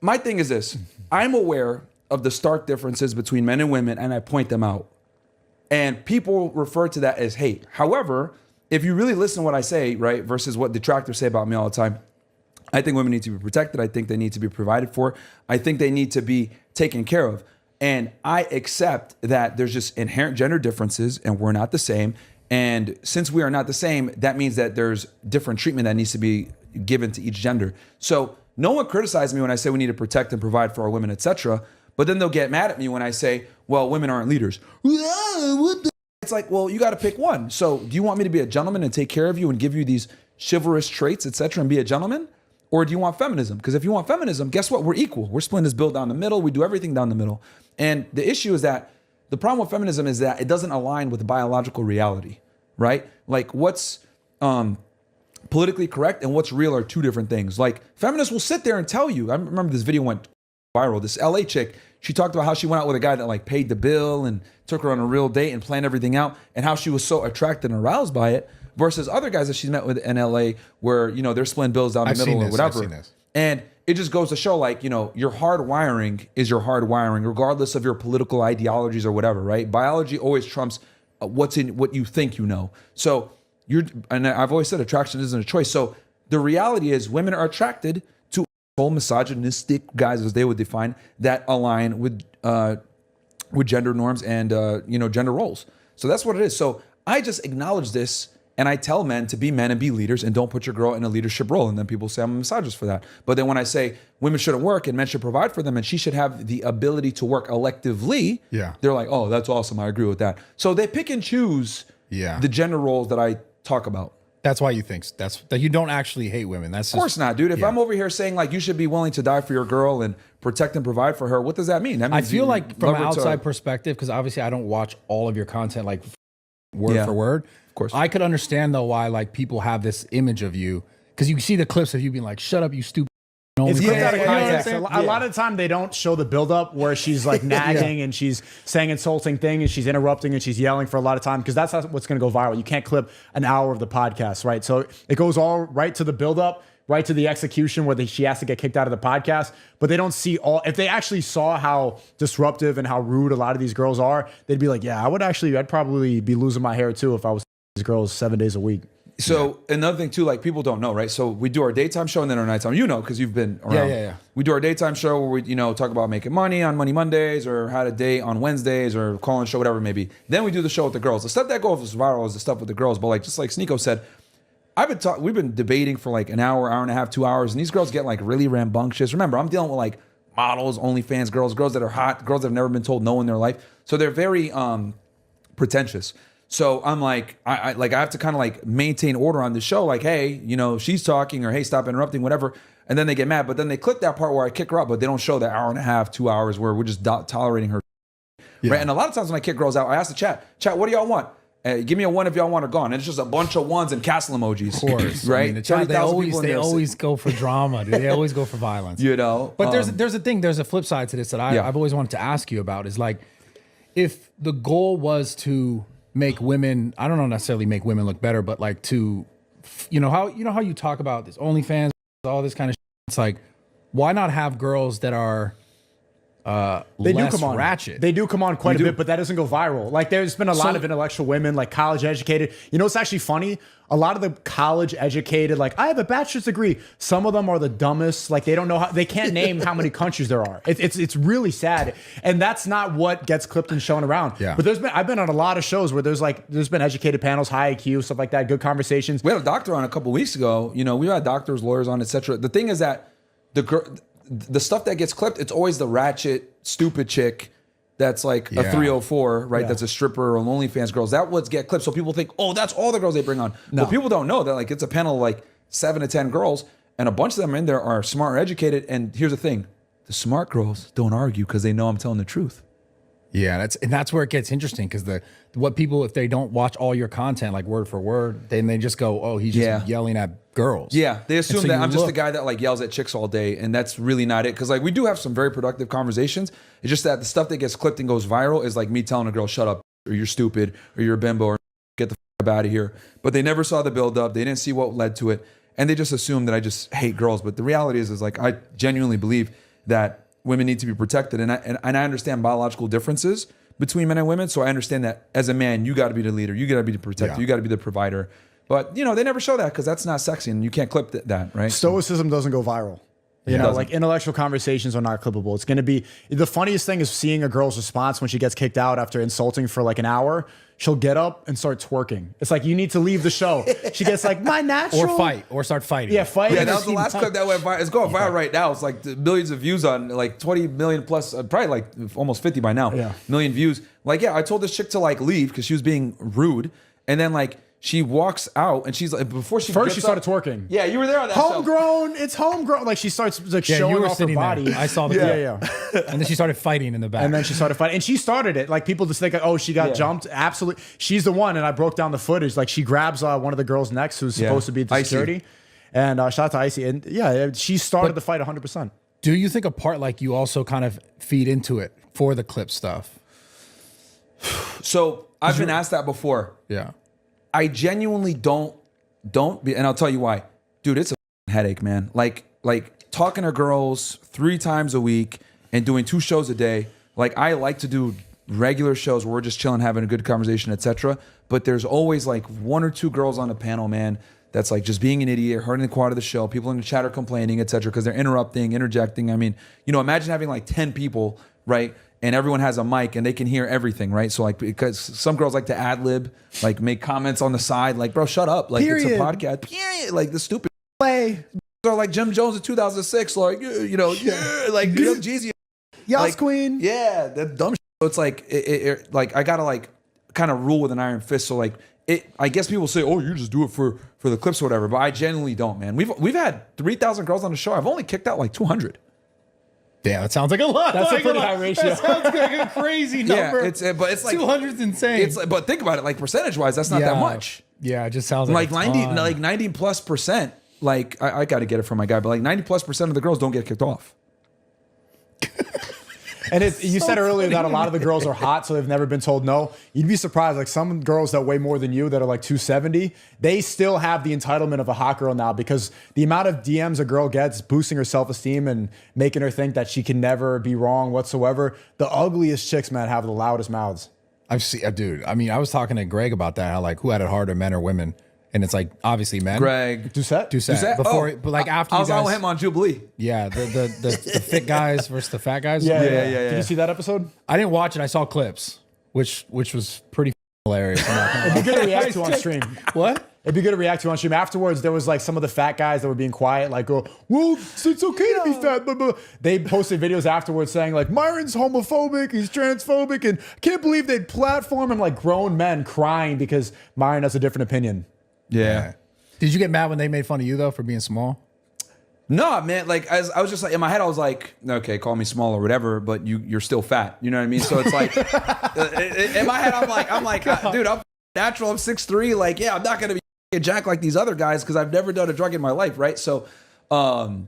my thing is this. I'm aware of the stark differences between men and women, and I point them out. And people refer to that as hate. However, if you really listen to what I say, right, versus what detractors say about me all the time, I think women need to be protected. I think they need to be provided for. I think they need to be taken care of. And I accept that there's just inherent gender differences and we're not the same. And since we are not the same, that means that there's different treatment that needs to be given to each gender. So no one criticizes me when I say we need to protect and provide for our women, etc. But then they'll get mad at me when I say, well, women aren't leaders. It's like, well, you got to pick one. So do you want me to be a gentleman and take care of you and give you these chivalrous traits, etc., and be a gentleman? Or do you want feminism? Because if you want feminism, guess what? We're equal. We're splitting this bill down the middle. We do everything down the middle. And the issue is that the problem with feminism is that it doesn't align with biological reality, right? Like what's politically correct and what's real are two different things. Like feminists will sit there and tell you, I remember this video went viral, this LA chick, she talked about how she went out with a guy that like paid the bill and took her on a real date and planned everything out and how she was so attracted and aroused by it versus other guys that she's met with in LA where, you know, they're splitting bills down the middle or whatever. I've seen this. And it just goes to show like, you know, your hard wiring is your hard wiring regardless of your political ideologies or whatever, right? Biology always trumps what's in what you think you know. So and I've always said attraction isn't a choice. So the reality is women are attracted to misogynistic guys, as they would define, that align with gender norms and you know, gender roles. So that's what it is. So I just acknowledge this and I tell men to be men and be leaders and don't put your girl in a leadership role. And then people say I'm a misogynist for that. But then when I say women shouldn't work and men should provide for them and she should have the ability to work electively, they're like, oh, that's awesome. I agree with that. So they pick and choose the gender roles that I talk about. That's why you think that you don't actually hate women. That's of course not, dude. If I'm over here saying like you should be willing to die for your girl and protect and provide for her, what does that mean? That means I feel like from an outside perspective, because obviously I don't watch all of your content like word for word. Of course, I could understand though why like people have this image of you because you see the clips of you being like, "Shut up, you stupid." It's clipped out of context. A lot of the time they don't show the buildup where she's like nagging and she's saying insulting things and she's interrupting and she's yelling for a lot of time because that's what's going to go viral. You can't clip an hour of the podcast, right? So it goes all right to the buildup, right to the execution where she has to get kicked out of the podcast. But they don't see all. If they actually saw how disruptive and how rude a lot of these girls are, they'd be like, yeah, I'd probably be losing my hair too if I was these girls 7 days a week. So another thing too, like people don't know, right? So we do our daytime show and then our nighttime. You know, because you've been around. Yeah. We do our daytime show where we, you know, talk about making money on Money Mondays or how to date on Wednesdays or call-in show, whatever it may be. Then we do the show with the girls. The stuff that goes viral is the stuff with the girls. But like just like Sneeko said, we've been debating for like an hour and a half, 2 hours, and these girls get like really rambunctious. Remember, I'm dealing with like models, OnlyFans girls that are hot, girls that have never been told no in their life. So they're very pretentious. So I'm like, I have to kind of like maintain order on the show. Like, hey, you know, she's talking or hey, stop interrupting, whatever. And then they get mad. But then they click that part where I kick her out, but they don't show the hour and a half, 2 hours where we're just tolerating her. Yeah. Right. And a lot of times when I kick girls out, I ask the chat, what do y'all want? Give me a one if y'all want her gone. And it's just a bunch of ones and castle emojis. Of course. Right. I mean, the chat, they always go for drama. Dude. They always go for violence. You know, but there's a flip side to this that I've always wanted to ask you about is like, if the goal was to make women, I don't know necessarily make women look better, but like to, you know how you talk about this OnlyFans, all this kind of shit. It's like, why not have girls that are they less do come on ratchet? They do come on quite a bit, but that doesn't go viral. Like there's been a lot of intellectual women, like college educated. You know, it's actually funny. A lot of the college educated, like I have a bachelor's degree. Some of them are the dumbest. Like they don't know how, they can't name how many countries there are. It's really sad. And that's not what gets clipped and shown around. Yeah. But I've been on a lot of shows where there's been educated panels, high IQ, stuff like that, good conversations. We had a doctor on a couple weeks ago. You know, we had doctors, lawyers on, etc. The thing is that the stuff that gets clipped, it's always the ratchet, stupid chick that's like a 304, right? That's a stripper or OnlyFans girls. That would get clipped. So people think, oh, that's all the girls they bring on. No. But people don't know that like it's a panel of like 7 to 10 girls and a bunch of them in there are smart or educated. And here's the thing, the smart girls don't argue because they know I'm telling the truth. Yeah, that's where it gets interesting because what people, if they don't watch all your content like word for word, then they just go, oh, he's just yelling at girls. Yeah, they assume that I'm just the guy that like yells at chicks all day, and that's really not it. Because like we do have some very productive conversations. It's just that the stuff that gets clipped and goes viral is like me telling a girl, shut up, or you're stupid, or you're a bimbo, or get the f out of here. But they never saw the build up. They didn't see what led to it, and they just assume that I just hate girls. But the reality is like I genuinely believe that women need to be protected. And I understand biological differences between men and women. So I understand that as a man, you got to be the leader. You got to be the protector. You got to be the provider. But, you know, they never show that because that's not sexy and you can't clip that, right? Stoicism doesn't go viral. You know, like intellectual conversations are not clippable. It's going to be the funniest thing is seeing a girl's response when she gets kicked out after insulting for like an hour. She'll get up and start twerking. It's like, you need to leave the show. She gets like, my natural. Or start fighting. Yeah, fighting. Yeah, that was the last clip that went viral. It's going viral right now. It's like millions of views on like 20 million plus, probably like almost 50 by now. Yeah. Million views. Like, yeah, I told this chick to like leave because she was being rude. And then like, she walks out and she's like, before she First, she started up, twerking. Yeah, you were there on that show. Homegrown. It's homegrown. Like she starts like showing off her body. There. I saw the yeah. And then she started fighting in the back. And then she started fighting. And she started it. Like people just think, oh, she got jumped. Absolutely. She's the one. And I broke down the footage. Like she grabs one of the girls next who's supposed to be at the security. And shout out to Icy. And yeah, she started the fight 100%. Do you think a part like you also kind of feed into it for the clip stuff? So I've been asked that before. Yeah. I genuinely don't be, and I'll tell you why. Dude, it's a headache, man. Like talking to girls 3 times a week and doing 2 shows a day. Like I like to do regular shows where we're just chilling, having a good conversation, etc. But there's always like 1 or 2 girls on the panel, man, that's like just being an idiot, hurting the quality of the show. People in the chat are complaining, etc. because they're interjecting. I mean, you know, imagine having like 10 people, right? And everyone has a mic and they can hear everything, right? So like, because some girls like to ad lib, like make comments on the side, like, bro, shut up. Like it's a podcast. Period. Like the stupid play. Or like Jim Jones in 2006, like, you know, like Young Jeezy. Yas like, Queen. Yeah, that dumb shit. So it's like, like I gotta like kind of rule with an iron fist. So like, I guess people say, oh, you just do it for the clips or whatever. But I genuinely don't, man. We've had 3,000 girls on the show. I've only kicked out like 200. Damn, that sounds like a lot. That's a pretty high ratio. That sounds like a crazy number. Yeah, but it's like 200's insane. It's like, but think about it, like percentage wise, that's not that much. Yeah, it just sounds Like like 90+%. Like I got to get it from my guy, but like 90+% of the girls don't get kicked off. And you said earlier that a lot of the girls are hot, so they've never been told no. You'd be surprised. Like some girls that weigh more than you that are like 270, they still have the entitlement of a hot girl now because the amount of DMs a girl gets boosting her self-esteem and making her think that she can never be wrong whatsoever. The ugliest chicks, man, have the loudest mouths. I've seen, dude. I mean, I was talking to Greg about that. How like who had it harder, men or women? And it's like obviously men. Greg Doucette. Before, but like after I was you guys, on him on Jubilee. Yeah, the fit guys versus the fat guys. Yeah. Did you see that episode? I didn't watch it. I saw clips, which was pretty hilarious. It'd be good to react to on stream. What? It'd be good to react to on stream. Afterwards, there was like some of the fat guys that were being quiet, like, well, it's okay to be fat. Blah, blah. They posted videos afterwards saying like, Myron's homophobic, he's transphobic, and I can't believe they'd platform him, like grown men crying because Myron has a different opinion. Yeah. Did you get mad when they made fun of you though for being small? No, man. Like as I was just like in my head, I was like, okay, call me small or whatever, but you're still fat. You know what I mean? So it's like in my head, I'm like, dude, I'm natural. I'm 6'3". Like, yeah, I'm not gonna be a jack like these other guys because I've never done a drug in my life, right? So, and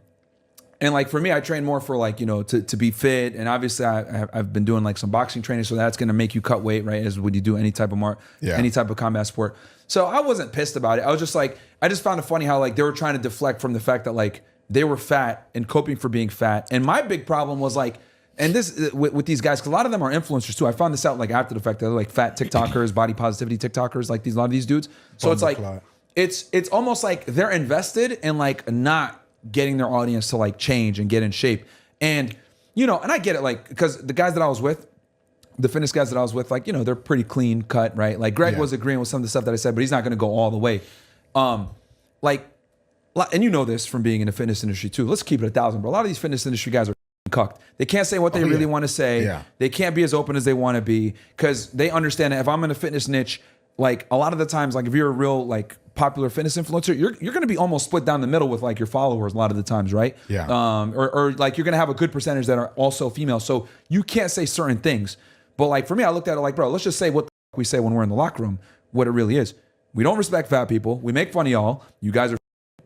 like for me, I train more for like, you know, to be fit, and obviously I've been doing like some boxing training, so that's gonna make you cut weight, right? As when you do any type of any type of combat sport. So I wasn't pissed about it. I was just like, I just found it funny how like they were trying to deflect from the fact that like they were fat and coping for being fat. And my big problem was like, and this with these guys, because a lot of them are influencers too. I found this out like after the fact that they're like fat TikTokers, body positivity TikTokers, like a lot of these dudes. So it's like, it's almost like they're invested in like not getting their audience to like change and get in shape. And, you know, and I get it, like, because the guys that I was with, the fitness guys that I was with, like, you know, they're pretty clean cut, right? Like Greg was agreeing with some of the stuff that I said, but he's not going to go all the way. Like, and you know this from being in the fitness industry too. Let's keep it 1,000, bro. A lot of these fitness industry guys are cucked. They can't say what they really want to say. Yeah. They can't be as open as they want to be because they understand that if I'm in a fitness niche, like a lot of the times, like if you're a real like popular fitness influencer, you're going to be almost split down the middle with like your followers a lot of the times, right? Yeah. Or like you're going to have a good percentage that are also female. So you can't say certain things. But like for me, I looked at it like, bro, let's just say what we say when we're in the locker room, what it really is. We don't respect fat people. We make fun of y'all. You guys are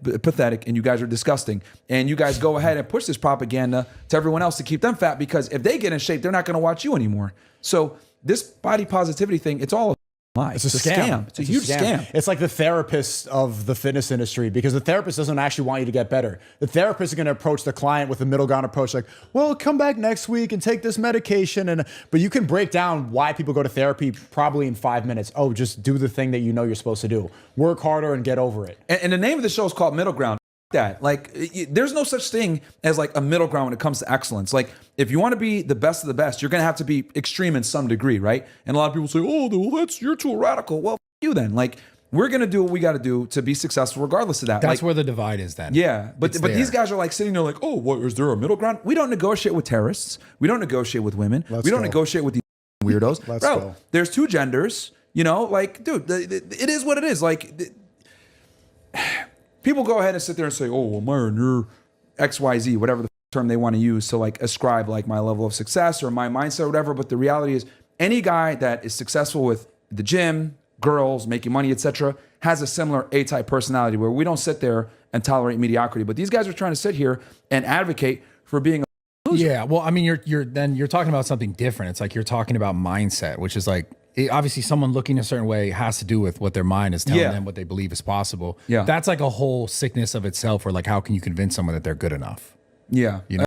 pathetic and you guys are disgusting. And you guys go ahead and push this propaganda to everyone else to keep them fat because if they get in shape, they're not going to watch you anymore. So this body positivity thing, it's all lie. It's a scam. It's a huge scam. It's like the therapist of the fitness industry, because the therapist doesn't actually want you to get better. The therapist is going to approach the client with a middle ground approach, like, well, come back next week and take this medication. But you can break down why people go to therapy probably in 5 minutes. Oh, just do the thing that you know you're supposed to do. Work harder and get over it. And the name of the show is called Middle Ground. That like there's no such thing as like a middle ground when it comes to excellence. Like if you want to be the best of the best, you're gonna have to be extreme in some degree, right? And a lot of people say, oh, well, you're too radical. Well, you then. Like we're gonna do what we got to do to be successful regardless of that. That's like, where the divide is then. Yeah, but these guys are like sitting there like, oh, what, is there a middle ground? We don't negotiate with terrorists. We don't negotiate with women. We don't negotiate with these weirdos. Bro, there's two genders. You know, like, dude, it is what it is. Like. People go ahead and sit there and say, oh, well, Myron, you're XYZ, whatever the term they want to use to like ascribe like my level of success or my mindset or whatever. But the reality is any guy that is successful with the gym, girls, making money, etc., has a similar A-type personality where we don't sit there and tolerate mediocrity. But these guys are trying to sit here and advocate for being a loser. Yeah, well, I mean, you're talking about something different. It's like you're talking about mindset, which is like, obviously someone looking a certain way has to do with what their mind is telling them, what they believe is possible. Yeah. That's like a whole sickness of itself, where like, how can you convince someone that they're good enough? Yeah. You know?